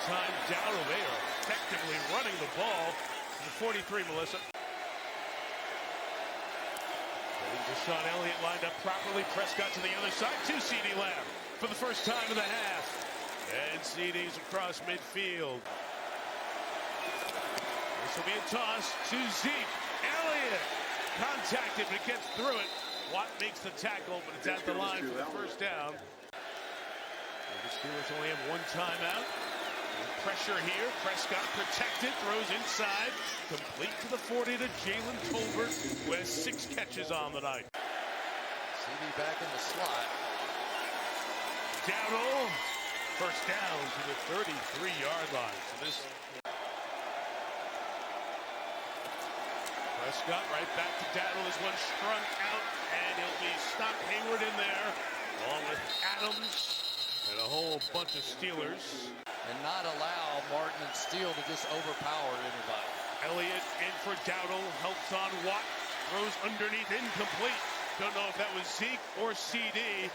time Dowdle. They are effectively running the ball to the 43, Melissa. Deshaun Elliott lined up properly. Prescott to the other side to CeeDee Lamb for the first time of the half. And CeeDee's across midfield. This will be a toss to Zeke. Elliott contacted but gets through it. Watt makes the tackle, but it's at the line for the first down. The Steelers only have one timeout. Pressure here. Prescott protected, throws inside, complete to the 40 to Jalen Tolbert, who has 6 catches on the night. CeeDee back in the slot. Dowdle, first down to the 33-yard line. So this Prescott right back to Dowdle. This one strung out, and he'll be stopped. Hayward in there, along with Adams and a whole bunch of Steelers. And not allow Martin and Steele to just overpower anybody. Elliott in for Dowdle, helps on Watt, throws underneath, incomplete. Don't know if that was Zeke or CD.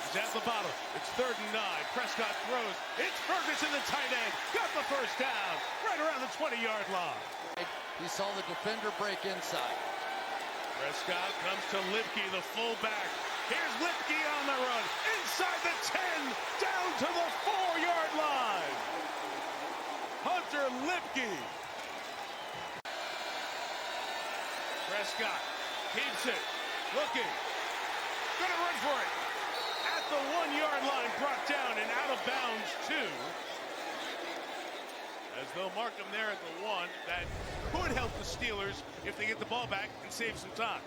He's at the bottom. It's 3rd and 9. Prescott throws. It's Ferguson, the tight end. Got the first down right around the 20-yard line. He saw the defender break inside. Prescott comes to Lipke, the fullback. Here's Lipke on the run. Inside the 10, down to the 4-yard line. Hunter Lipke. Prescott keeps it. Looking. Gonna run for it. At the 1-yard line, brought down and out of bounds, 2. As they'll mark him there at the 1. That could help the Steelers if they get the ball back and save some time.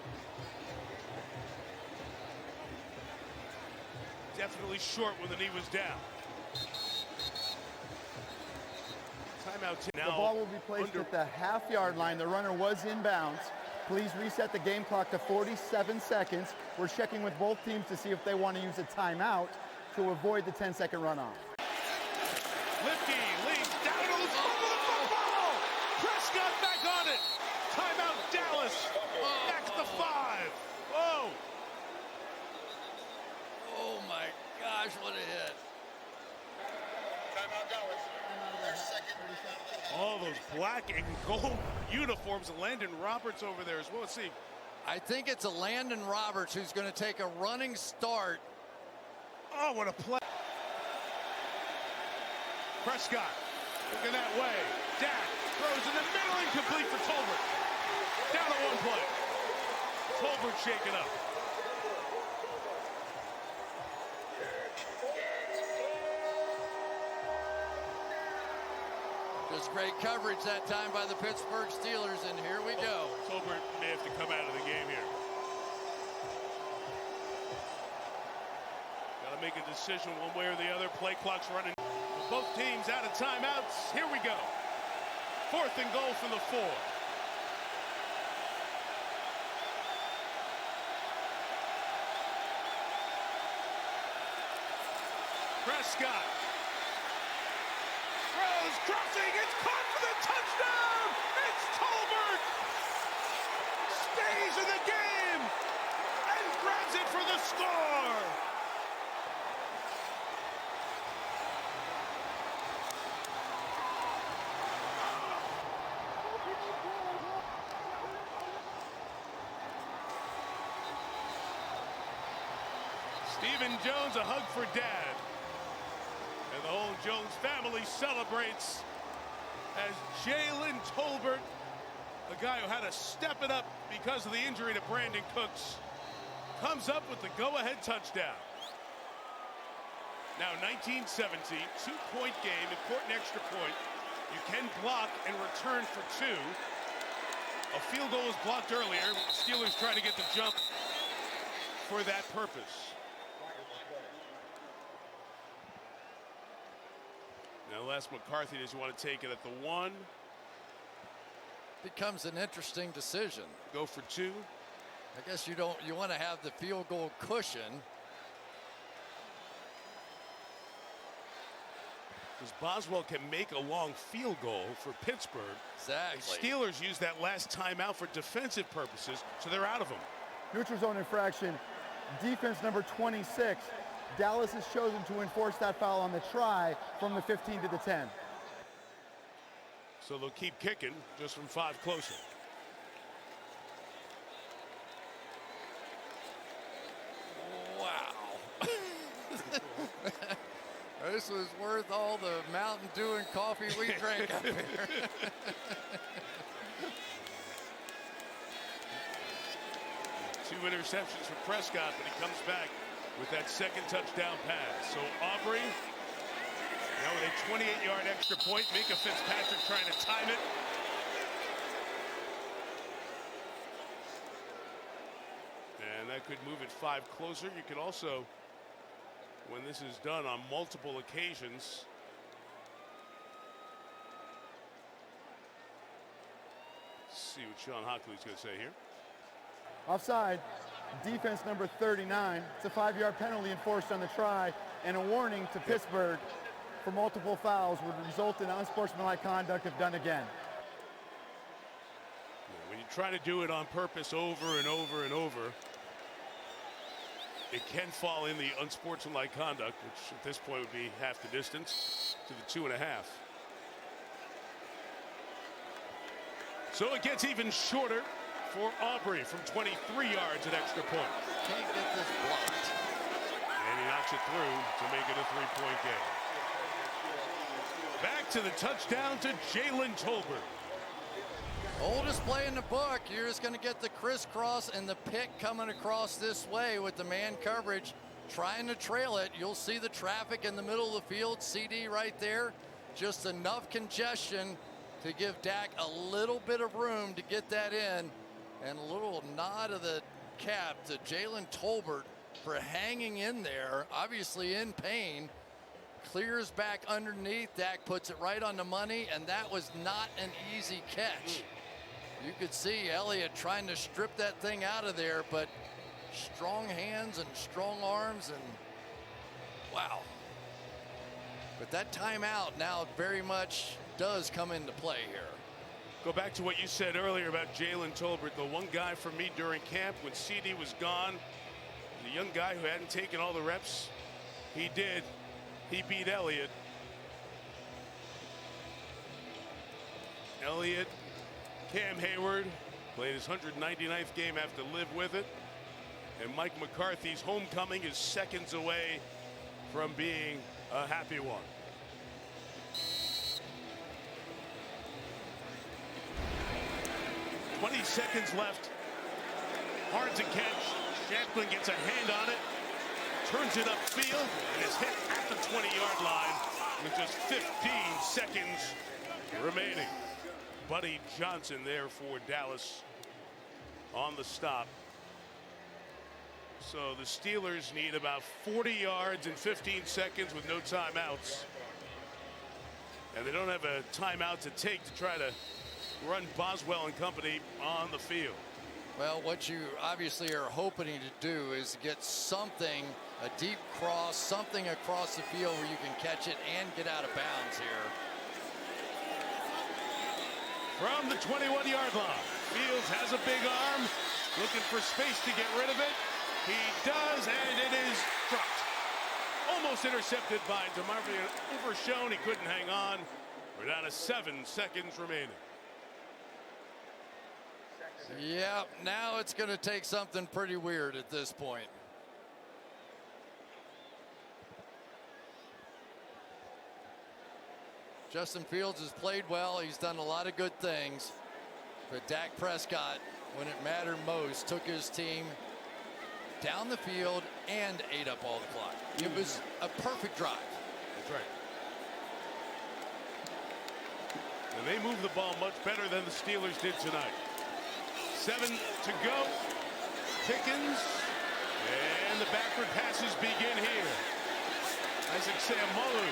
Definitely short when the knee was down. Timeout now. The ball will be placed at the half-yard line. The runner was inbounds. Please reset the game clock to 47 seconds. We're checking with both teams to see if they want to use a timeout to avoid the 10-second runoff. Lipke leads. Dowdle's over the football. Prescott back on it. Timeout Dallas. Back to 5. Whoa. Oh my gosh, what a hit. Timeout Dallas. 30 seconds. All those black and gold uniforms. Landon Roberts over there as well. Let's see. I think it's a Landon Roberts who's going to take a running start. Oh, what a play. Prescott looking that way. Dak throws in the middle, incomplete for Tolbert. Down to 1 play. Tolbert shaken up. Just great coverage that time by the Pittsburgh Steelers, and here we go. Tolbert may have to come out of the game here. Got to make a decision one way or the other. Play clock's running. Both teams out of timeouts. Here we go. 4th and goal from the 4. Prescott throws, crossing, it's caught for the touchdown! It's Tolbert! Stays in the game and grabs it for the score! Stephen Jones, a hug for Dad. And the whole Jones family celebrates as Jalen Tolbert, the guy who had to step it up because of the injury to Brandon Cooks, comes up with the go-ahead touchdown. Now 19-17, 2-point game, important extra point. You can block and return for 2. A field goal was blocked earlier. Steelers trying to get the jump for that purpose. Now Les McCarthy doesn't want to take it at the 1. Becomes an interesting decision. Go for 2. I guess you want to have the field goal cushion. Because Boswell can make a long field goal for Pittsburgh. Exactly. The Steelers used that last timeout for defensive purposes, so they're out of them. Neutral zone infraction. Defense number 26. Dallas has chosen to enforce that foul on the try from the 15 to the 10. So they'll keep kicking just from 5 closer. Wow. This was worth all the Mountain Dew and coffee we drank up here. 2 interceptions for Prescott, but he comes back with that second touchdown pass. So Aubrey now with a 28-yard extra point. Minka Fitzpatrick trying to time it. And that could move it 5 closer. You could also, when this is done on multiple occasions, let's see what Sean Hockley's going to say here. Offside, defense number 39. It's a 5-yard penalty enforced on the try, and a warning to Pittsburgh for multiple fouls would result in unsportsmanlike conduct if done again. When you try to do it on purpose over and over and over, it can fall in the unsportsmanlike conduct, which at this point would be half the distance to the 2.5. So it gets even shorter for Aubrey from 23 yards at extra point. Can't get this blocked. And he knocks it through to make it a 3-point game. Back to the touchdown to Jalen Tolbert. Oldest play in the book. You're just going to get the crisscross and the pick coming across this way with the man coverage trying to trail it. You'll see the traffic in the middle of the field. CD right there. Just enough congestion to give Dak a little bit of room to get that in. And a little nod of the cap to Jalen Tolbert for hanging in there, obviously in pain. Clears back underneath. Dak puts it right on the money, and that was not an easy catch. You could see Elliott trying to strip that thing out of there, but strong hands and strong arms, and wow. But that timeout now very much does come into play here. Go back to what you said earlier about Jalen Tolbert, the one guy for me during camp when CD was gone, the young guy who hadn't taken all the reps, he did. He beat Elliott. Elliott, Cam Hayward played his 199th game, have to live with it. And Mike McCarthy's homecoming is seconds away from being a happy one. "20 seconds left. Hard to catch. Shamplin gets a hand on it. Turns it upfield and is hit at the 20-yard line with just 15 seconds remaining. Buddy Johnson there for Dallas on the stop. So the Steelers need about 40 yards in 15 seconds with no timeouts. And they don't have a timeout to take to try to run Boswell and company on the field. Well, what you obviously are hoping to do is get something, a deep cross, something across the field where you can catch it and get out of bounds here. From the 21-yard line, Fields has a big arm, looking for space to get rid of it. He does, and it is dropped. Almost intercepted by DeMarvion Overshown. He couldn't hang on. We're down to 7 seconds remaining. Yeah, now it's going to take something pretty weird at this point. Justin Fields has played well. He's done a lot of good things. But Dak Prescott, when it mattered most, took his team down the field and ate up all the clock. It was a perfect drive. That's right. And they moved the ball much better than the Steelers did tonight. 7 to go. Pickens. And the backward passes begin here. Isaac Seumalo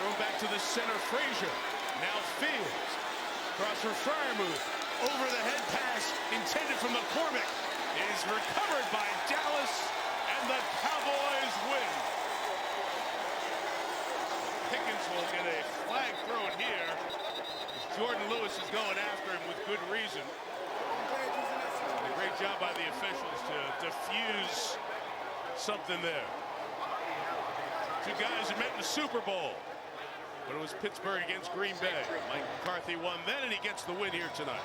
thrown back to the center. Frazier. Now Fields. Cross for Freiermuth. Over the head pass intended from McCormick is recovered by Dallas, and the Cowboys win. Pickens will get a flag thrown here. Jordan Lewis is going after him with good reason. And a great job by the officials to defuse something there. Two guys who met in the Super Bowl. But it was Pittsburgh against Green Bay. Mike McCarthy won then, and he gets the win here tonight.